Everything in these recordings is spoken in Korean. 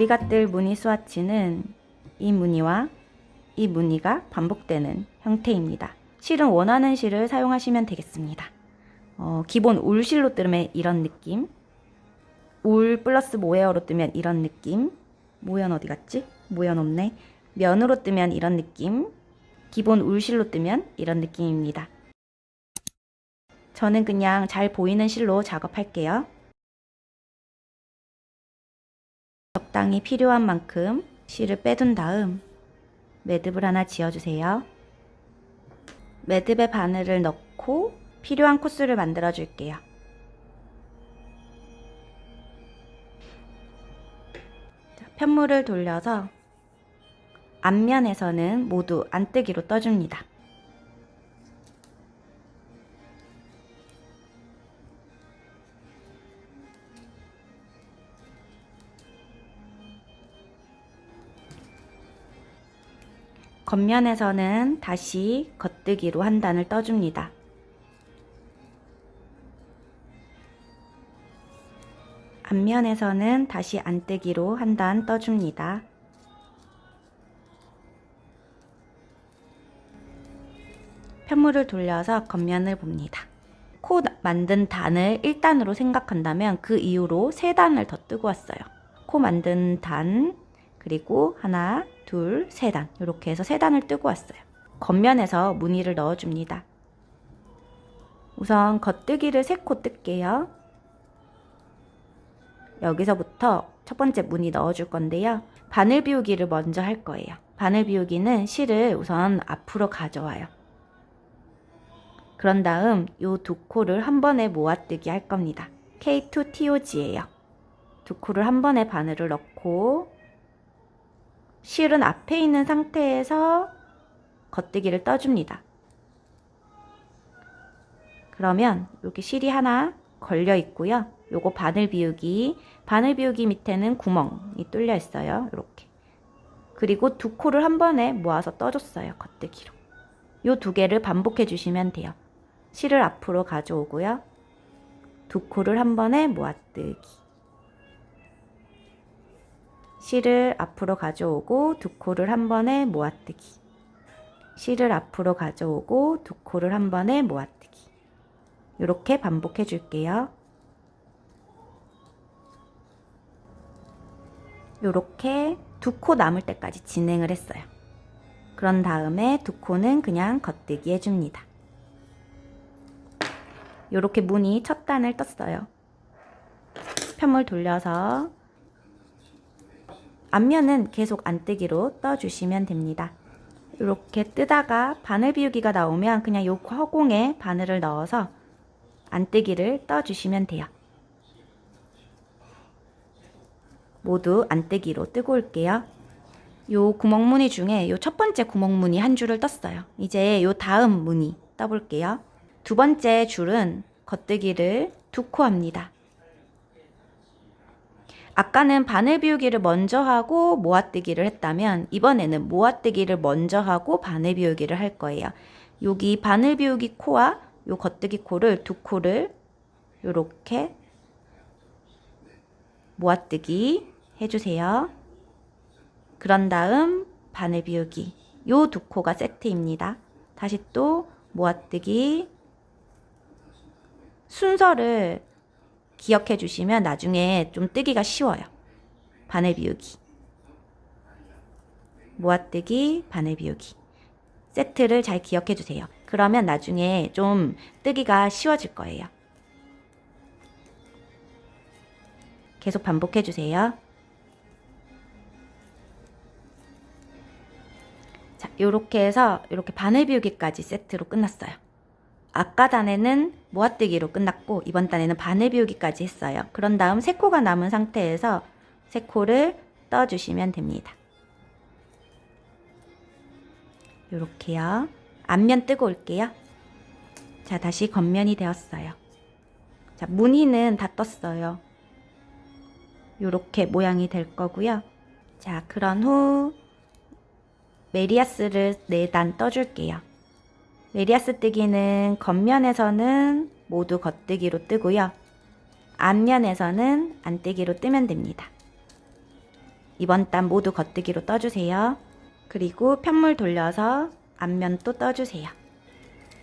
우리가 뜰 무늬 스와치는 이 무늬와 이 무늬가 반복되는 형태입니다. 실은 원하는 실을 사용하시면 되겠습니다. 기본 울 실로 뜨면 이런 느낌, 울 플러스 모헤어로 뜨면 이런 느낌, 모연 어디 갔지? 모연 없네. 면으로 뜨면 이런 느낌, 기본 울 실로 뜨면 이런 느낌입니다. 저는 그냥 잘 보이는 실로 작업할게요. 적당히 필요한 만큼 실을 빼둔 다음 매듭을 하나 지어주세요. 매듭에 바늘을 넣고 필요한 코스를 만들어 줄게요. 편물을 돌려서 앞면에서는 모두 안뜨기로 떠줍니다. 겉면에서는 다시 겉뜨기로 한 단을 떠줍니다. 앞면에서는 다시 안뜨기로 한 단 떠줍니다. 편물을 돌려서 겉면을 봅니다. 코 만든 단을 1단으로 생각한다면 그 이후로 3단을 더 뜨고 왔어요. 코 만든 단, 그리고 하나, 둘, 3단 이렇게 해서 3단을 뜨고 왔어요. 겉면에서 무늬를 넣어줍니다. 우선 겉뜨기를 3코 뜰게요. 여기서부터 첫 번째 무늬 넣어줄 건데요. 바늘 비우기를 먼저 할 거예요. 바늘 비우기는 실을 우선 앞으로 가져와요. 그런 다음 요 2코를 한 번에 모아뜨기 할 겁니다. K2TOG예요. 2코를 한 번에 바늘을 넣고 실은 앞에 있는 상태에서 겉뜨기를 떠줍니다. 그러면 여기 실이 하나 걸려 있고요. 요거 바늘 비우기 밑에는 구멍이 뚫려 있어요. 이렇게. 그리고 2코를 한 번에 모아서 떠줬어요. 겉뜨기로. 요 2개를 반복해 주시면 돼요. 실을 앞으로 가져오고요. 2코를 한 번에 모아뜨기. 실을 앞으로 가져오고 2코를 한 번에 모아뜨기. 실을 앞으로 가져오고 2코를 한 번에 모아뜨기. 이렇게 반복해 줄게요. 이렇게 2코 남을 때까지 진행을 했어요. 그런 다음에 2코는 그냥 겉뜨기 해줍니다. 이렇게 무늬 첫 단을 떴어요. 편물 돌려서 앞면은 계속 안뜨기로 떠주시면 됩니다. 이렇게 뜨다가 바늘 비우기가 나오면 그냥 요 허공에 바늘을 넣어서 안뜨기를 떠주시면 돼요. 모두 안뜨기로 뜨고 올게요. 요 구멍무늬 중에 요 첫 번째 구멍무늬 한 줄을 떴어요. 이제 요 다음 무늬 떠볼게요. 두 번째 줄은 겉뜨기를 2코 합니다. 아까는 바늘 비우기를 먼저 하고 모아뜨기를 했다면 이번에는 모아뜨기를 먼저 하고 바늘 비우기를 할 거예요. 여기 바늘 비우기 코와 요 겉뜨기 코를 2코를 요렇게 모아뜨기 해주세요. 그런 다음 바늘 비우기 요 2코가 세트입니다. 다시 또 모아뜨기 순서를 기억해 주시면 나중에 좀 뜨기가 쉬워요. 바늘 비우기, 모아뜨기, 바늘 비우기 세트를 잘 기억해 주세요. 그러면 나중에 좀 뜨기가 쉬워질 거예요. 계속 반복해 주세요. 자, 요렇게 해서 이렇게 바늘 비우기까지 세트로 끝났어요. 아까 단에는 모아뜨기로 끝났고 이번 단에는 바늘 비우기까지 했어요. 그런 다음 3코가 남은 상태에서 3코를 떠주시면 됩니다. 요렇게요. 앞면 뜨고 올게요. 자, 다시 겉면이 되었어요. 자, 무늬는 다 떴어요. 요렇게 모양이 될 거고요. 자, 그런 후 메리아스를 4단 떠줄게요. 메리아스 뜨기는 겉면에서는 모두 겉뜨기로 뜨고요. 앞면에서는 안뜨기로 뜨면 됩니다. 이번 단 모두 겉뜨기로 떠주세요. 그리고 편물 돌려서 앞면 또 떠주세요.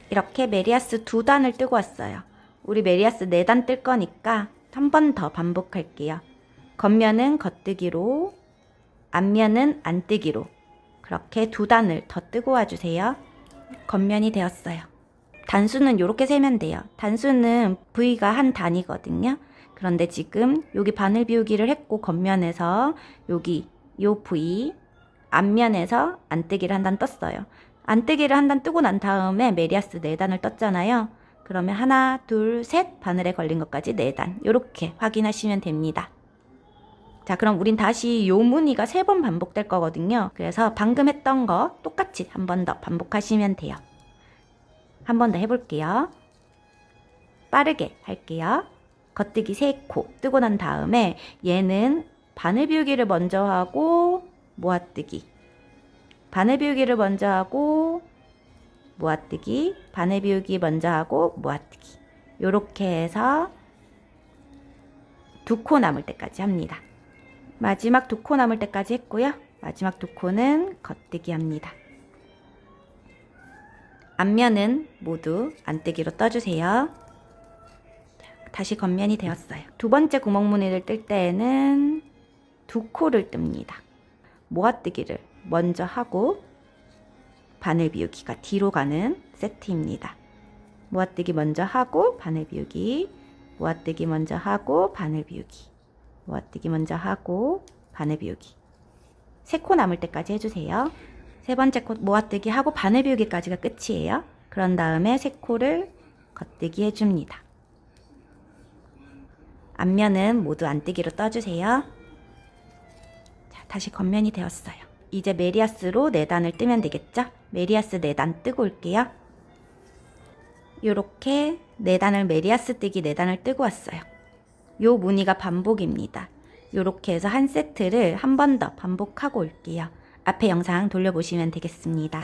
이렇게 메리아스 2단을 뜨고 왔어요. 우리 메리아스 4단 뜰 거니까 한 번 더 반복할게요. 겉면은 겉뜨기로, 앞면은 안뜨기로 그렇게 2단을 더 뜨고 와주세요. 겉면이 되었어요. 단수는 이렇게 세면 돼요. 단수는 V가 한 단이거든요. 그런데 지금 여기 바늘 비우기를 했고 겉면에서 여기 요 V 앞면에서 안뜨기를 한 단 떴어요. 안뜨기를 한 단 뜨고 난 다음에 메리아스 4단을 떴잖아요. 그러면 하나, 둘, 셋 바늘에 걸린 것까지 4단 이렇게 확인하시면 됩니다. 자, 그럼 우린 다시 요 무늬가 3번 반복될 거거든요. 그래서 방금 했던 거 똑같이 한 번 더 반복하시면 돼요. 한 번 더 해볼게요. 빠르게 할게요. 겉뜨기 3코 뜨고 난 다음에 얘는 바늘 비우기를 먼저 하고 모아뜨기, 바늘 비우기를 먼저 하고 모아뜨기, 바늘 비우기 먼저 하고 모아뜨기 요렇게 해서 2코 남을 때까지 합니다. 마지막 2코 남을 때까지 했고요. 마지막 2코는 겉뜨기 합니다. 앞면은 모두 안뜨기로 떠주세요. 다시 겉면이 되었어요. 두 번째 구멍무늬를 뜰 때에는 2코를 뜹니다. 모아뜨기를 먼저 하고 바늘 비우기가 뒤로 가는 세트입니다. 모아뜨기 먼저 하고 바늘 비우기, 모아뜨기 먼저 하고 바늘 비우기, 모아뜨기 먼저 하고 바늘 비우기 3코 남을 때까지 해주세요. 세 번째 코 모아뜨기 하고 바늘 비우기까지가 끝이에요. 그런 다음에 3코를 겉뜨기 해줍니다. 앞면은 모두 안뜨기로 떠주세요. 자, 다시 겉면이 되었어요. 이제 메리아스로 4단을 뜨면 되겠죠? 메리아스 4단 뜨고 올게요. 요렇게 4단을 메리아스 뜨기 4단을 뜨고 왔어요. 요 무늬가 반복입니다. 요렇게 해서 한 세트를 한 번 더 반복하고 올게요. 앞에 영상 돌려보시면 되겠습니다.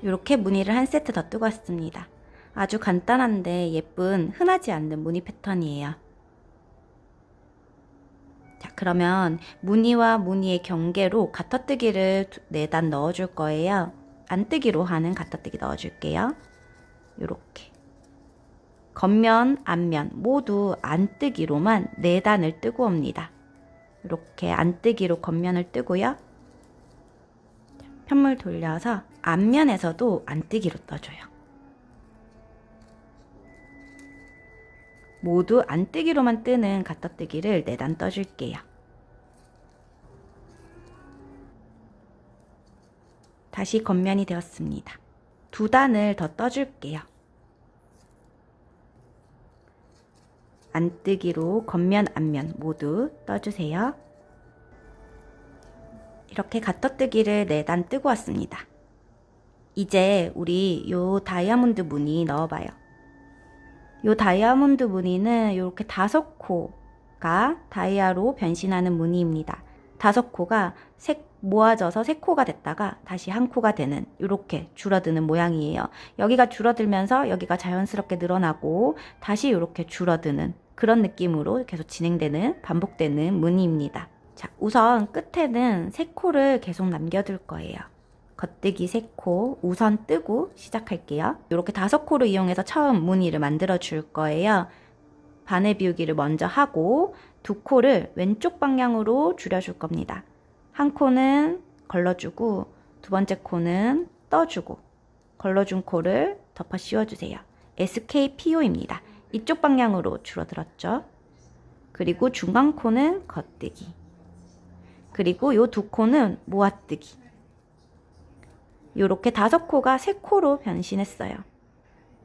요렇게 무늬를 한 세트 더 뜨고 왔습니다. 아주 간단한데 예쁜 흔하지 않는 무늬 패턴이에요. 자, 그러면 무늬와 무늬의 경계로 가터뜨기를 4단 넣어줄 거예요. 안뜨기로 하는 가터뜨기 넣어줄게요. 요렇게 겉면, 앞면 모두 안뜨기로만 4단을 뜨고 옵니다. 이렇게 안뜨기로 겉면을 뜨고요. 편물 돌려서 앞면에서도 안뜨기로 떠줘요. 모두 안뜨기로만 뜨는 가터뜨기를 4단 떠줄게요. 다시 겉면이 되었습니다. 2단을 더 떠줄게요. 안뜨기로 겉면, 앞면 모두 떠주세요. 이렇게 가터뜨기를 4단 뜨고 왔습니다. 이제 우리 요 다이아몬드 무늬 넣어봐요. 요 다이아몬드 무늬는 이렇게 5코가 다이아로 변신하는 무늬입니다. 5코가 모아져서 3코가 됐다가 다시 1코가 되는 이렇게 줄어드는 모양이에요. 여기가 줄어들면서 여기가 자연스럽게 늘어나고 다시 이렇게 줄어드는 그런 느낌으로 계속 진행되는 반복되는 무늬입니다. 자, 우선 끝에는 3코를 계속 남겨둘 거예요. 겉뜨기 3코 우선 뜨고 시작할게요. 이렇게 5코를 이용해서 처음 무늬를 만들어 줄 거예요. 바늘 비우기를 먼저 하고 2코를 왼쪽 방향으로 줄여줄 겁니다. 한 코는 걸러주고 두 번째 코는 떠주고 걸러준 코를 덮어 씌워주세요. SKPO입니다. 이쪽 방향으로 줄어들었죠. 그리고 중간 코는 겉뜨기. 그리고 요 2코는 모아뜨기. 요렇게 5코가 3코로 변신했어요.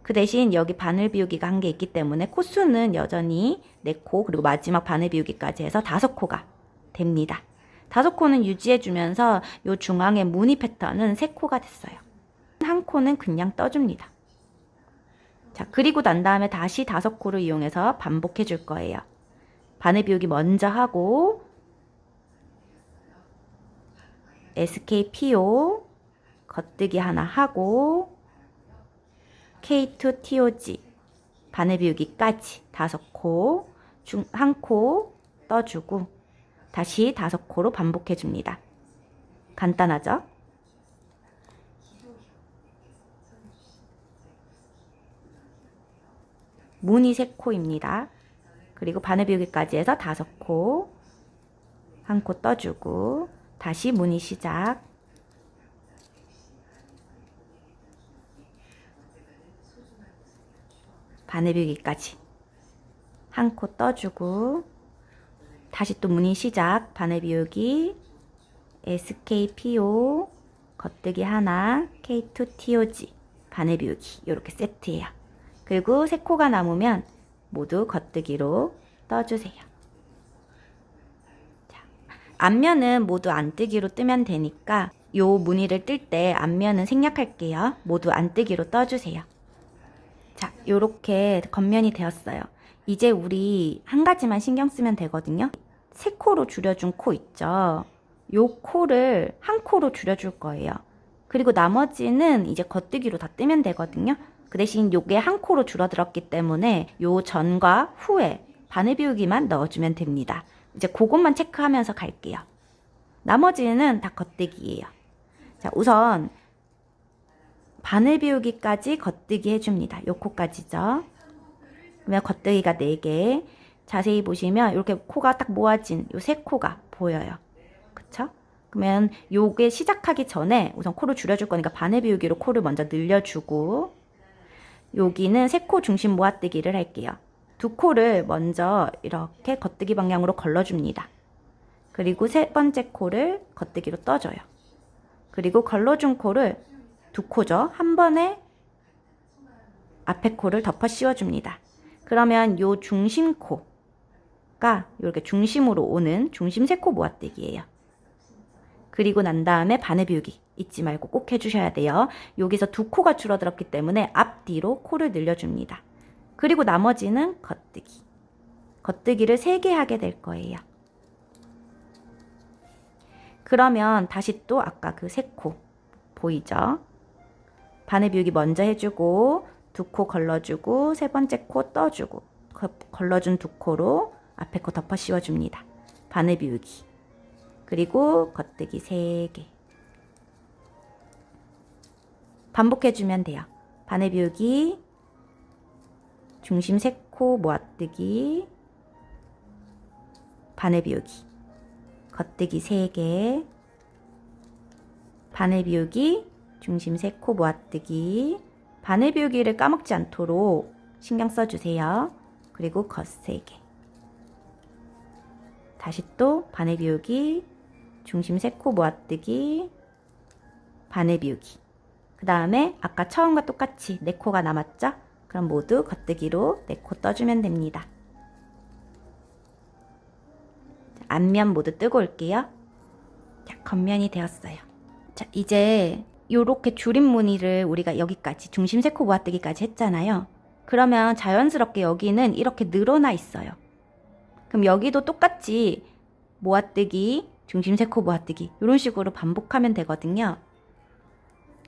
그 대신 여기 바늘 비우기가 한 개 있기 때문에 코수는 여전히 4코 그리고 마지막 바늘 비우기까지 해서 5코가 됩니다. 5코는 유지해주면서 요 중앙의 무늬 패턴은 3코가 됐어요. 한 코는 그냥 떠줍니다. 자, 그리고 난 다음에 다시 5코를 이용해서 반복해 줄 거예요. 바늘 비우기 먼저 하고 SKPO 겉뜨기 하나 하고 K2TOG 바늘 비우기까지 5코, 한 코 떠주고 다시 5코로 반복해 줍니다. 간단하죠? 무늬 3코입니다. 그리고 바늘 비우기까지 해서 5코, 1코 떠주고 다시 무늬 시작. 바늘 비우기까지 1코 떠주고 다시 또 무늬 시작. 바늘 비우기, SKPO, 겉뜨기 하나, K2TOG, 바늘 비우기 이렇게 세트예요. 그리고 3코가 남으면 모두 겉뜨기로 떠주세요. 자, 앞면은 모두 안뜨기로 뜨면 되니까 요 무늬를 뜰 때 앞면은 생략할게요. 모두 안뜨기로 떠주세요. 자, 요렇게 겉면이 되었어요. 이제 우리 한 가지만 신경 쓰면 되거든요. 3코로 줄여준 코 있죠? 요 코를 1코로 줄여줄 거예요. 그리고 나머지는 이제 겉뜨기로 다 뜨면 되거든요. 그 대신 요게 1코로 줄어들었기 때문에 요 전과 후에 바늘 비우기만 넣어주면 됩니다. 이제 그것만 체크하면서 갈게요. 나머지는 다 겉뜨기예요. 자, 우선 바늘 비우기까지 겉뜨기 해줍니다. 요 코까지죠. 그러면 겉뜨기가 4개. 자세히 보시면 이렇게 코가 딱 모아진 요 3코가 보여요. 그쵸? 그러면 요게 시작하기 전에 우선 코를 줄여줄 거니까 바늘 비우기로 코를 먼저 늘려주고 여기는 3코 중심 모아뜨기를 할게요. 2코를 먼저 이렇게 겉뜨기 방향으로 걸러줍니다. 그리고 3번째 코를 겉뜨기로 떠줘요. 그리고 걸러준 코를 2코죠. 한 번에 앞에 코를 덮어 씌워줍니다. 그러면 요 중심 코가 이렇게 중심으로 오는 중심 3코 모아뜨기예요. 그리고 난 다음에 바늘 비우기 잊지 말고 꼭 해주셔야 돼요. 여기서 2코가 줄어들었기 때문에 앞뒤로 코를 늘려줍니다. 그리고 나머지는 겉뜨기. 겉뜨기를 3개 하게 될 거예요. 그러면 다시 또 아까 그 3코 보이죠? 바늘 비우기 먼저 해주고 2코 걸러주고 3번째 코 떠주고 걸러준 2코로 앞에 코 덮어 씌워줍니다. 바늘 비우기. 그리고 겉뜨기 3개. 반복해주면 돼요. 바늘 비우기, 중심 3코 모아뜨기, 바늘 비우기, 겉뜨기 3개, 바늘 비우기, 중심 3코 모아뜨기, 바늘 비우기를 까먹지 않도록 신경 써주세요. 그리고 겉 3개. 다시 또 바늘 비우기, 중심 3코 모아뜨기, 바늘 비우기. 그 다음에 아까 처음과 똑같이 4코가 남았죠? 그럼 모두 겉뜨기로 4코 떠주면 됩니다. 앞면 모두 뜨고 올게요. 자, 겉면이 되었어요. 자, 이제 요렇게 줄임 무늬를 우리가 여기까지 중심 3코 모아뜨기까지 했잖아요. 그러면 자연스럽게 여기는 이렇게 늘어나 있어요. 그럼 여기도 똑같이 모아뜨기, 중심 3코 모아뜨기 이런 식으로 반복하면 되거든요.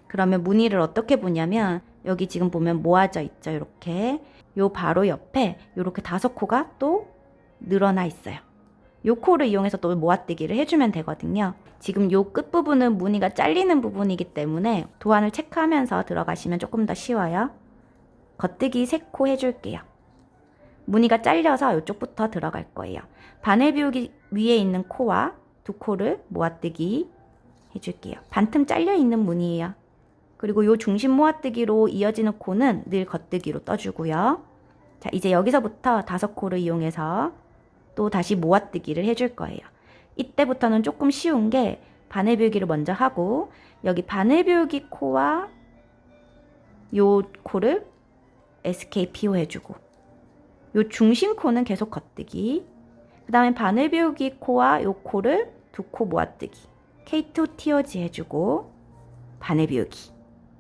그러면 무늬를 어떻게 보냐면 여기 지금 보면 모아져 있죠. 이렇게 요 바로 옆에 이렇게 5코가 또 늘어나 있어요. 요 코를 이용해서 또 모아뜨기를 해주면 되거든요. 지금 요 끝부분은 무늬가 잘리는 부분이기 때문에 도안을 체크하면서 들어가시면 조금 더 쉬워요. 겉뜨기 3코 해줄게요. 무늬가 잘려서 이쪽부터 들어갈 거예요. 바늘 비우기 위에 있는 코와 2코를 모아뜨기 해줄게요. 반틈 잘려 있는 무늬예요. 그리고 요 중심 모아뜨기로 이어지는 코는 늘 겉뜨기로 떠주고요. 자, 이제 여기서부터 5코를 이용해서 또 다시 모아뜨기를 해줄 거예요. 이때부터는 조금 쉬운 게 바늘 비우기를 먼저 하고 여기 바늘 비우기 코와 요 코를 SKPO 해주고 요 중심 코는 계속 겉뜨기. 그 다음에 바늘 비우기 코와 요 코를 2코 모아뜨기. K2TOG 해주고 바늘 비우기.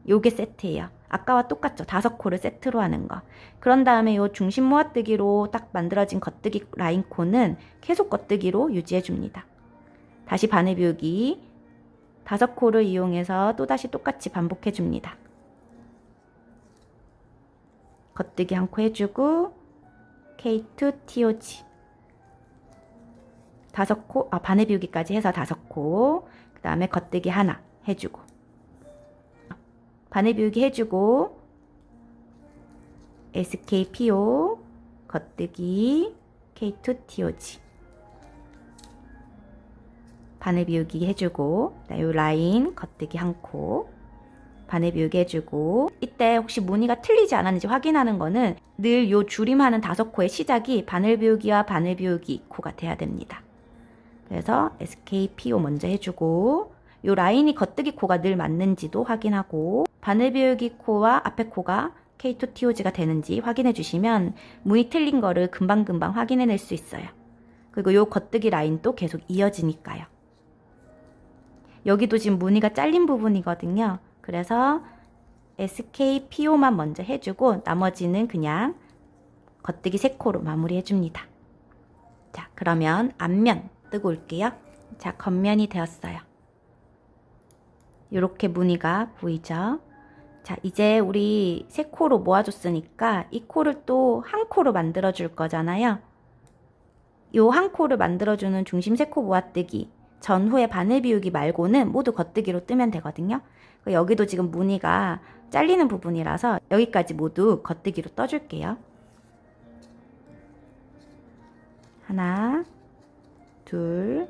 요게 세트예요. 아까와 똑같죠? 5코를 세트로 하는 거. 그런 다음에 요 중심 모아뜨기로 딱 만들어진 겉뜨기 라인 코는 계속 겉뜨기로 유지해줍니다. 다시 바늘 비우기 5코를 이용해서 또다시 똑같이 반복해줍니다. 겉뜨기 1코 해주고 K2TOG 바늘 비우기까지 해서 5코. 그 다음에 겉뜨기 하나 해주고, 바늘 비우기 해주고, SKPO, 겉뜨기, K2TOG. 바늘 비우기 해주고, 요 라인 겉뜨기 1코, 바늘 비우기 해주고. 이때 혹시 무늬가 틀리지 않았는지 확인하는 거는 늘 요 줄임하는 5코의 시작이 바늘 비우기와 바늘 비우기 코가 돼야 됩니다. 그래서 SKPO 먼저 해주고, 요 라인이 겉뜨기 코가 늘 맞는지도 확인하고, 바늘 비우기 코와 앞에 코가 K2TOG가 되는지 확인해 주시면 무늬 틀린 거를 금방금방 확인해낼 수 있어요. 그리고 요 겉뜨기 라인도 계속 이어지니까요. 여기도 지금 무늬가 잘린 부분이거든요. 그래서 SKPO만 먼저 해주고 나머지는 그냥 겉뜨기 3코로 마무리해 줍니다. 자, 그러면 앞면 뜨고 올게요. 자, 겉면이 되었어요. 이렇게 무늬가 보이죠? 자, 이제 우리 3코로 모아줬으니까 이 코를 또 1코로 만들어 줄 거잖아요. 요 1코를 만들어주는 중심 3코 모아뜨기 전후에 바늘 비우기 말고는 모두 겉뜨기로 뜨면 되거든요. 여기도 지금 무늬가 잘리는 부분이라서 여기까지 모두 겉뜨기로 떠줄게요. 하나, 둘,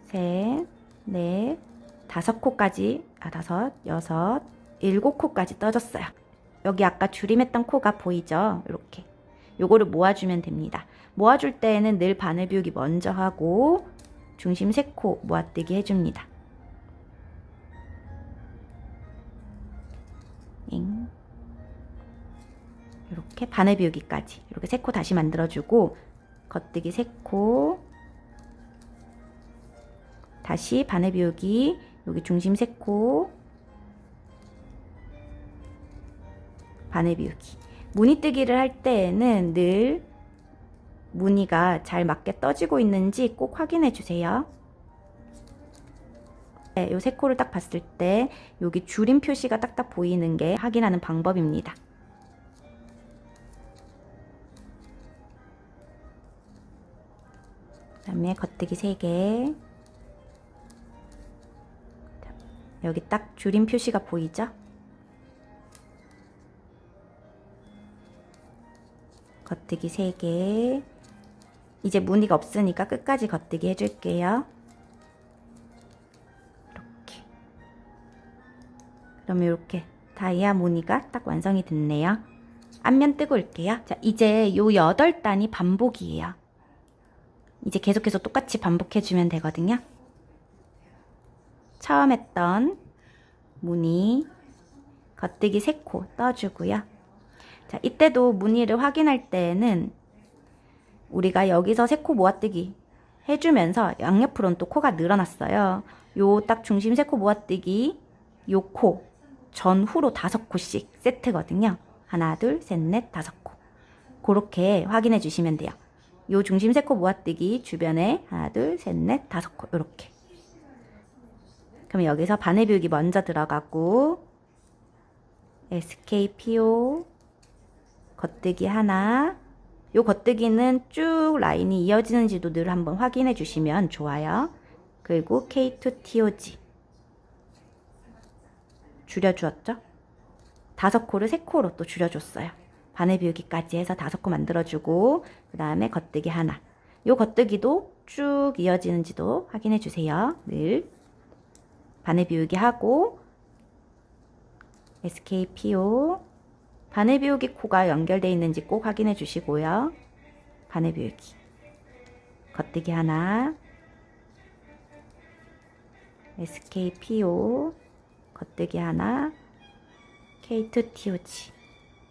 셋, 넷, 5코까지, 5, 6, 7코까지 떠줬어요. 여기 아까 줄임했던 코가 보이죠? 이렇게. 요거를 모아주면 됩니다. 모아줄 때에는 늘 바늘 비우기 먼저 하고 중심 3코 모아뜨기 해줍니다. 이렇게 바늘 비우기까지 이렇게 3코 다시 만들어주고 겉뜨기 3코, 다시 바늘 비우기, 여기 중심 3코, 바늘 비우기. 무늬 뜨기를 할 때에는 늘 무늬가 잘 맞게 떠지고 있는지 꼭 확인해 주세요. 네, 요 3코를 딱 봤을 때 여기 줄임 표시가 딱딱 보이는 게 확인하는 방법입니다. 그 다음에 겉뜨기 3개. 여기 딱 줄임 표시가 보이죠? 겉뜨기 3개. 이제 무늬가 없으니까 끝까지 겉뜨기 해줄게요. 이렇게. 그러면 이렇게 다이아 무늬가 딱 완성이 됐네요. 앞면 뜨고 올게요. 자, 이제 요 8단이 반복이에요. 이제 계속해서 똑같이 반복해주면 되거든요. 처음 했던 무늬 겉뜨기 3코 떠주고요. 자, 이때도 무늬를 확인할 때에는 우리가 여기서 3코 모아뜨기 해주면서 양옆으로는 또 코가 늘어났어요. 요 딱 중심 3코 모아뜨기, 요 코 전후로 5코씩 세트거든요. 하나, 둘, 셋, 넷, 5코. 그렇게 확인해 주시면 돼요. 요 중심 3코 모아뜨기 주변에 하나, 둘, 셋, 넷, 5코 이렇게. 그럼 여기서 바늘 비우기 먼저 들어가고 SKPO 겉뜨기 하나. 요 겉뜨기는 쭉 라인이 이어지는지도 늘 한번 확인해 주시면 좋아요. 그리고 K2TOG 줄여주었죠? 5코를 3코로 또 줄여줬어요. 바늘 비우기까지 해서 5코 만들어주고 그 다음에 겉뜨기 하나. 요 겉뜨기도 쭉 이어지는지도 확인해 주세요. 늘 바늘 비우기 하고 SKPO 바늘 비우기 코가 연결되어 있는지 꼭 확인해 주시고요. 바늘 비우기 겉뜨기 하나, SKPO 겉뜨기 하나, K2TOG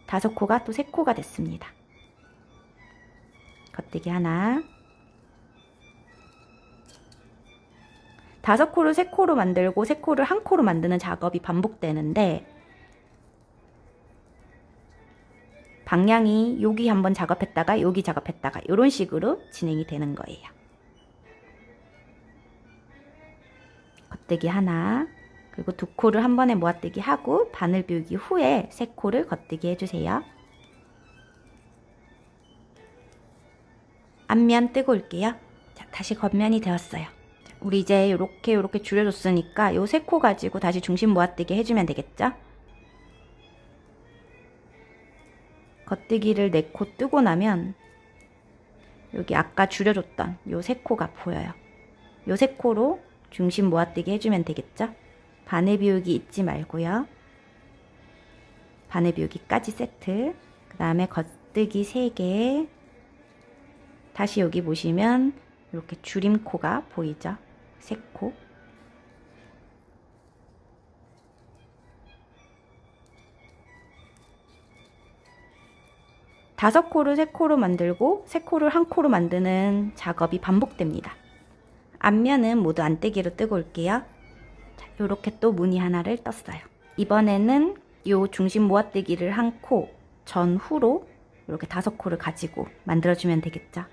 5코가 또 3코가 됐습니다. 겉뜨기 하나. 5코를 3코로 만들고 3코를 1코로 만드는 작업이 반복되는데 방향이 여기 한번 작업했다가 여기 작업했다가 이런 식으로 진행이 되는 거예요. 겉뜨기 하나, 그리고 2코를 한 번에 모아뜨기 하고 바늘 비우기 후에 3코를 겉뜨기 해주세요. 앞면 뜨고 올게요. 자, 다시 겉면이 되었어요. 우리 이제 요렇게 줄여줬으니까 요 세 코 가지고 다시 중심 모아뜨기 해주면 되겠죠? 겉뜨기를 4코 뜨고 나면 여기 아까 줄여줬던 요 세 코가 보여요. 요 세 코로 중심 모아뜨기 해주면 되겠죠? 바늘 비우기 잊지 말고요. 바늘 비우기까지 세트. 그 다음에 겉뜨기 3개. 다시 여기 보시면 이렇게 줄임코가 보이죠? 3코. 다섯 코를 3코로 만들고 3코를 1코로 만드는 작업이 반복됩니다. 앞면은 모두 안뜨기로 뜨고 올게요. 자, 요렇게 또 무늬 하나를 떴어요. 이번에는 요 중심 모아뜨기를 1코 전후로 이렇게 5코를 가지고 만들어주면 되겠죠.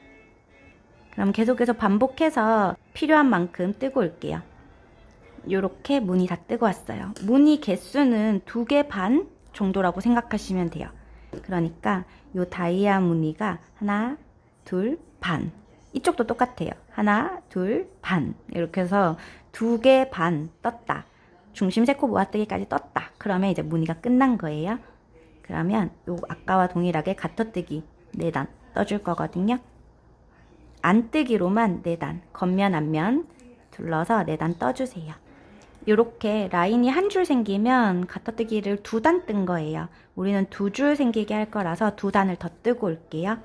그럼 계속해서 반복해서 필요한 만큼 뜨고 올게요. 요렇게 무늬 다 뜨고 왔어요. 무늬 개수는 2개 반 정도라고 생각하시면 돼요. 그러니까 요 다이아 무늬가 하나, 둘, 반. 이쪽도 똑같아요. 하나, 둘, 반. 이렇게 해서 2개 반 떴다. 중심 3코 모아뜨기까지 떴다. 그러면 이제 무늬가 끝난 거예요. 그러면 요 아까와 동일하게 가터뜨기 4단 떠줄 거거든요. 안뜨기로만 4단, 겉면 앞면 둘러서 4단 떠주세요. 요렇게 라인이 한 줄 생기면 가터뜨기를 2단 뜬 거예요. 우리는 2줄 생기게 할 거라서 2단을 더 뜨고 올게요.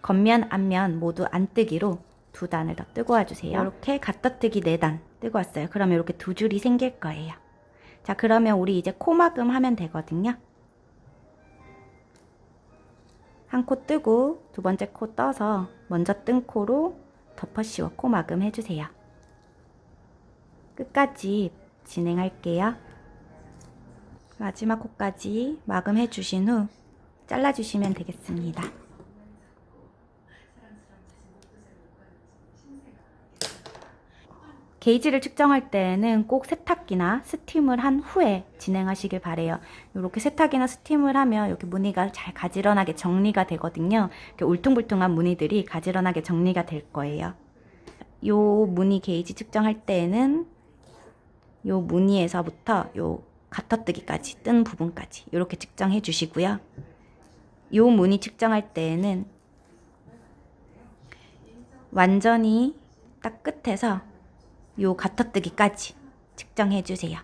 겉면 앞면 모두 안뜨기로 2단을 더 뜨고 와주세요. 이렇게 가터뜨기 4단 뜨고 왔어요. 그러면 이렇게 2줄이 생길 거예요. 자, 그러면 우리 이제 코막음 하면 되거든요. 한 코 뜨고 두 번째 코 떠서 먼저 뜬 코로 덮어 씌워 코막음 해주세요. 끝까지 진행할게요. 마지막 코까지 마감해 주신 후 잘라주시면 되겠습니다. 게이지를 측정할 때는 꼭 세탁기나 스팀을 한 후에 진행하시길 바래요. 이렇게 세탁이나 스팀을 하면 이렇게 무늬가 잘 가지런하게 정리가 되거든요. 이렇게 울퉁불퉁한 무늬들이 가지런하게 정리가 될 거예요. 요 무늬 게이지 측정할 때에는 요 무늬에서부터 요 가터뜨기까지 뜬 부분까지 이렇게 측정해 주시고요. 요 무늬 측정할 때에는 완전히 딱 끝에서 요 가터뜨기까지 측정해 주세요.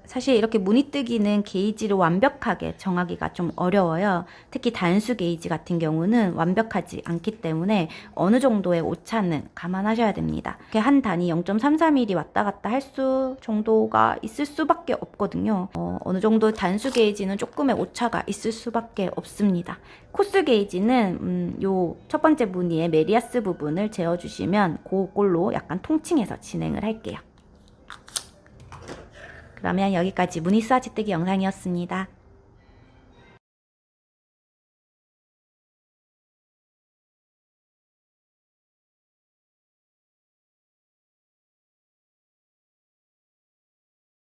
사실 이렇게 무늬뜨기는 게이지를 완벽하게 정하기가 좀 어려워요. 특히 단수 게이지 같은 경우는 완벽하지 않기 때문에 어느 정도의 오차는 감안하셔야 됩니다. 이렇게 한 단위 0.33mm 왔다 갔다 할 수 정도가 있을 수밖에 없거든요. 어느 정도 단수 게이지는 조금의 오차가 있을 수밖에 없습니다. 코스 게이지는 요 첫 번째 무늬의 메리아스 부분을 재어주시면 그걸로 약간 통칭해서 진행을 할게요. 그러면 여기까지 무늬 스와치 뜨기 영상이었습니다.